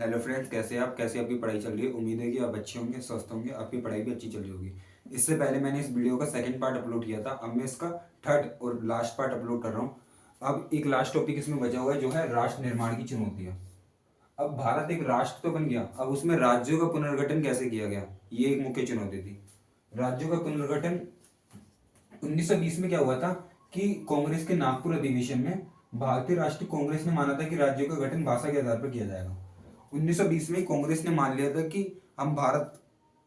Hello friends, कैसे हैं आप? कैसे आपकी पढ़ाई चल रही है? उम्मीद है कि आप अच्छे होंगे, स्वस्थ होंगे, आपकी पढ़ाई भी अच्छी चल रही होगी। इससे पहले मैंने इस वीडियो का सेकंड पार्ट अपलोड किया था। अब मैं इसका थर्ड और लास्ट पार्ट अपलोड कर रहा हूँ। अब एक लास्ट टॉपिक इसमें बचा हुआ है, जो है राष्ट्र निर्माण की चुनौतियाँ। अब भारत एक राष्ट्र तो बन गया, अब उसमें राज्यों का पुनर्गठन कैसे किया गया, ये एक मुख्य चुनौती थी। राज्यों का पुनर्गठन 1920 में क्या हुआ था कि कांग्रेस के नागपुर अधिवेशन में भारतीय राष्ट्रीय कांग्रेस ने माना था कि राज्यों का गठन भाषा के आधार पर किया जाएगा। 1920 में कांग्रेस ने मान लिया था कि हम भारत,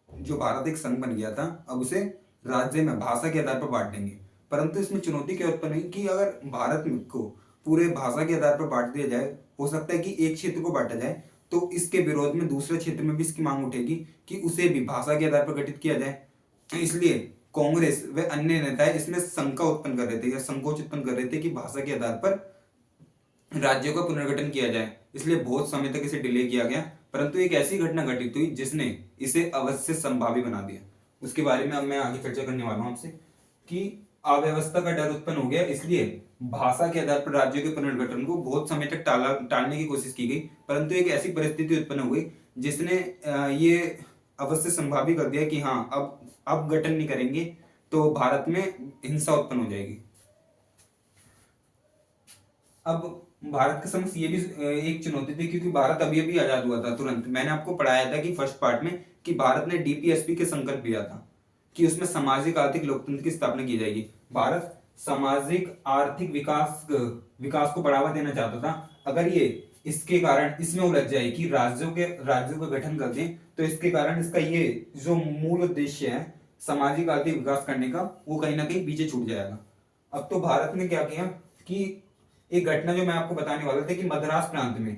जो भारत एक संघ बन गया था, अब उसे राज्य में भाषा के आधार पर बांट देंगे। परंतु इसमें चुनौती क्या उत्पन्न हुई कि अगर भारत को पूरे भाषा के आधार पर बांट दिया जाए, हो सकता है कि एक क्षेत्र को बांटा जाए तो इसके विरोध में दूसरे क्षेत्र में भी इसकी मांग उठेगी कि उसे भी भाषा के आधार पर गठित किया जाए। तो इसलिए कांग्रेस व अन्य नेता इसमें शंका उत्पन्न कर रहे थे या संकोच उत्पन्न कर रहे थे कि भाषा के आधार पर राज्यों का पुनर्गठन किया जाए। इसलिए बहुत समय तक इसे डिले किया गया, परंतु एक ऐसी घटना घटित हुई जिसने इसे अवश्य संभावी बना दिया। उसके बारे में अब मैं आगे चर्चा करने वाला हूं आपसे कि अव्यवस्था का डर उत्पन्न हो गया, इसलिए भाषा के आधार पर राज्यों के पुनर्गठन को बहुत समय तक टालने की कोशिश की गई। परंतु एक ऐसी परिस्थिति उत्पन्न हो गई जिसने ये अवश्य संभावी कर दिया कि हाँ, अब गठन नहीं करेंगे तो भारत में हिंसा उत्पन्न हो जाएगी। अब भारत के समक्ष ये भी एक चुनौती थी, क्योंकि भारत अभी अभी आजाद हुआ था तुरंत। मैंने आपको पढ़ाया था कि फर्स्ट पार्ट में कि भारत ने डीपीएसपी के संकल्प लिया था कि उसमें सामाजिक आर्थिक लोकतंत्र की स्थापना की जाएगी। भारत सामाजिक आर्थिक विकास विकास को बढ़ावा देना चाहता था। अगर ये इसके कारण इसमें उलझ जाए कि राज्यों का गठन कर दें, तो इसके कारण इसका ये जो मूल उद्देश्य है सामाजिक आर्थिक विकास करने का, वो कहीं ना कहीं पीछे छूट जाएगा। अब तो भारत ने क्या किया कि एक घटना जो मैं आपको बताने वाला था कि मद्रास प्रांत में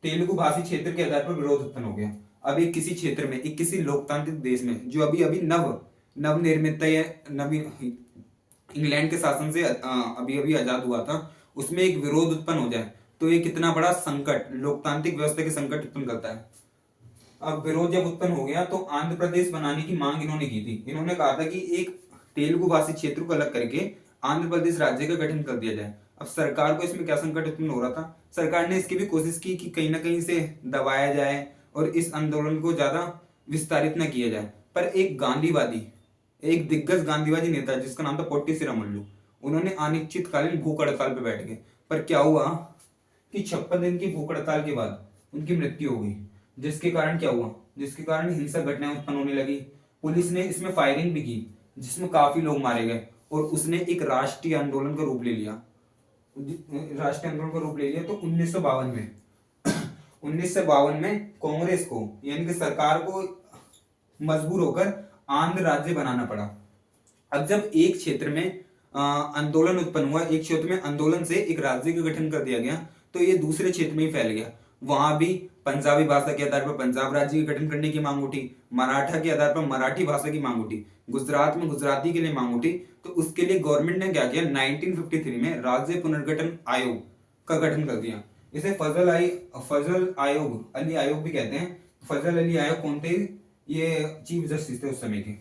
तेलुगु भाषी क्षेत्र के आधार पर विरोध उत्पन्न हो गया। अब एक किसी क्षेत्र में, एक किसी लोकतांत्रिक देश में जो अभी अभी नव निर्मित है, नवी इंग्लैंड के शासन से अभी अभी आजाद हुआ था, उसमें एक विरोध उत्पन्न हो जाए तो ये कितना बड़ा संकट, लोकतांत्रिक व्यवस्था के संकट उत्पन्न करता है। अब विरोध जब उत्पन्न हो गया तो आंध्र प्रदेश बनाने की मांग इन्होंने की थी। इन्होंने कहा था कि एक तेलुगु भाषी क्षेत्र को अलग करके आंध्र प्रदेश राज्य का गठन कर दिया जाए। अब सरकार को इसमें क्या संकट उत्पन्न हो रहा था, सरकार ने इसकी भी कोशिश की कि कहीं ना कहीं से दबाया जाए और इस आंदोलन को ज्यादा विस्तारित न किया जाए। पर एक गांधीवादी, एक दिग्गज गांधीवादी नेता जिसका नाम था पोट्टी श्रीरामुलु, उन्होंने अनिश्चितकालीन भूख हड़ताल पर बैठ गए। पर क्या हुआ कि 56 दिन की भूख हड़ताल के बाद उनकी मृत्यु हो गई। जिसके कारण क्या हुआ, जिसके कारण हिंसक घटनाएं उत्पन्न होने लगी। पुलिस ने इसमें फायरिंग भी की जिसमें काफी लोग मारे गए और उसने एक राष्ट्रीय आंदोलन का रूप ले लिया। राष्ट्रीय आंदोलन का रूप ले लिया तो 1952 में 1952 में कांग्रेस को यानी कि सरकार को मजबूर होकर आंध्र राज्य बनाना पड़ा। अब जब एक क्षेत्र में आंदोलन उत्पन्न हुआ, एक क्षेत्र में आंदोलन से एक राज्य का गठन कर दिया गया, तो ये दूसरे क्षेत्र में ही फैल गया। वहां भी पंजाबी भाषा के आधार पर पंजाब राज्य के गठन करने की मांग उठी, मराठा के आधार पर मराठी भाषा की मांग उठी, गुजरात में गुजराती के लिए मांग उठी। तो उसके लिए गवर्नमेंट ने क्या किया, 1953 में राज्य पुनर्गठन आयोग का गठन कर दिया। इसे फजल आयोग, अली आयोग भी कहते हैं। फजल अली आयोग कौन थे? ये चीफ जस्टिस थे उस समय के।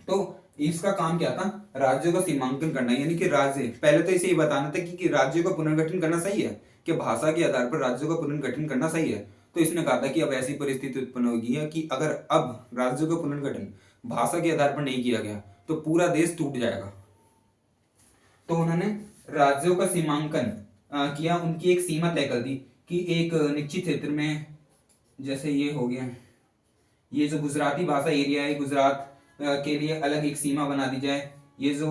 तो इसका काम क्या था, राज्यों का सीमांकन करना, यानी कि राज्य, पहले तो इसे ये बताना था कि राज्यों का पुनर्गठन करना सही है, कि भाषा के आधार पर राज्यों का पुनर्गठन करना सही है। तो इसने कहा था कि अब ऐसी परिस्थिति उत्पन्न होगी है कि अगर अब राज्यों का पुनर्गठन भाषा के आधार पर नहीं किया गया तो पूरा देश टूट जाएगा। तो उन्होंने राज्यों का सीमांकन किया, उनकी एक सीमा तय कर दी कि एक निश्चित क्षेत्र में, जैसे ये हो गया, ये जो गुजराती भाषा एरिया है, गुजरात के लिए अलग एक सीमा बना दी जाए। ये जो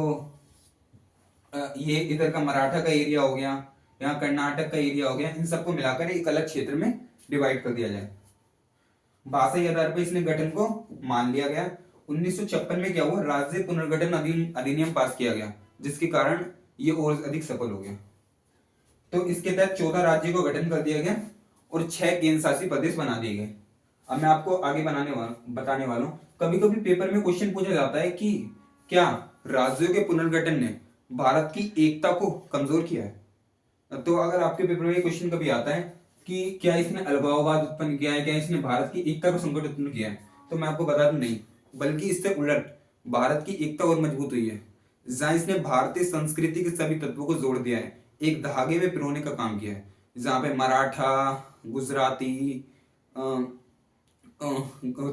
ये इधर का मराठा का एरिया हो गया, यहाँ कर्नाटक का एरिया हो गया, इन सबको मिलाकर एक अलग क्षेत्र में डिवाइड कर दिया जाए। भाषा के आधार पर इसने गठन को मान लिया गया। 1956 में क्या हुआ, राज्य पुनर्गठन अधिनियम पास किया गया, जिसके कारण ये और अधिक सफल हो गया। तो इसके तहत 14 राज्यों का गठन कर दिया गया और 6 केंद्र शासित प्रदेश बना दिए गए। अब मैं आपको आगे बताने वाला हूं। कभी कभी पेपर में क्वेश्चन पूछा जाता है कि क्या राज्यों के पुनर्गठन ने भारत की एकता को कमजोर किया है। तो अगर आपके पेपर में क्वेश्चन कभी आता है कि क्या इसने अलगाववाद उत्पन्न किया है, क्या इसने भारत की एकता को संकट उत्पन्न किया है, तो मैं आपको बता दूं नहीं, बल्कि इससे उलट भारत की एकता और मजबूत हुई है। जहां इसने भारतीय संस्कृति के सभी तत्वों को जोड़ दिया है, एक धागे में पिरोने का काम किया है। जहां पे मराठा, गुजराती,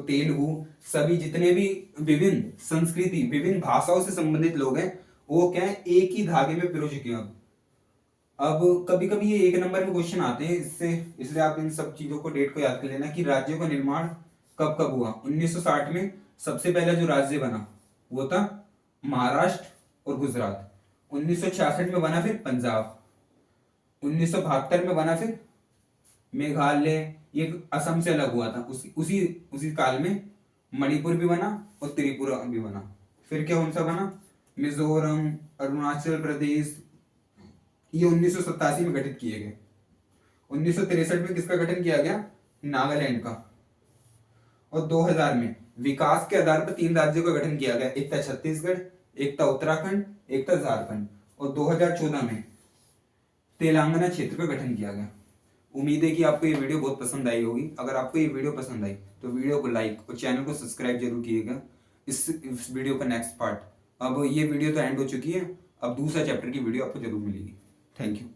तेलुगु, सभी जितने भी विभिन्न संस्कृति विभिन्न भाषाओं से संबंधित लोग हैं वो क्या है एक ही धागे में पिरो चुके हैं। अब कभी कभी ये एक नंबर में क्वेश्चन आते हैं, इससे इसलिए आप इन सब चीजों को डेट को याद कर लेना कि राज्यों का निर्माण कब कब हुआ। 1960 में सबसे पहला जो राज्य बना वो था महाराष्ट्र और गुजरात। 1966 में बना फिर पंजाब। 1972 में बना फिर मेघालय, ये असम से अलग हुआ था। उसी उसी उसी काल में मणिपुर भी बना और त्रिपुरा भी बना। फिर क्या कौन सा बना, मिजोरम, अरुणाचल प्रदेश, ये 1987 में गठित किए गए। 1963 में किसका गठन किया गया, नागालैंड का। और 2000 में विकास के आधार पर 3 राज्यों का गठन किया गया, एक था छत्तीसगढ़, एक था उत्तराखंड, एक था झारखंड। और 2014 में तेलंगाना क्षेत्र का गठन किया गया। उम्मीद है कि आपको ये वीडियो बहुत पसंद आई होगी। अगर आपको ये वीडियो पसंद आई तो वीडियो को लाइक और चैनल को सब्सक्राइब जरूर कीजिएगा। इस वीडियो का नेक्स्ट पार्ट, अब ये वीडियो तो एंड हो चुकी है, अब दूसरा चैप्टर की वीडियो आपको जरूर मिलेगी। Thank you.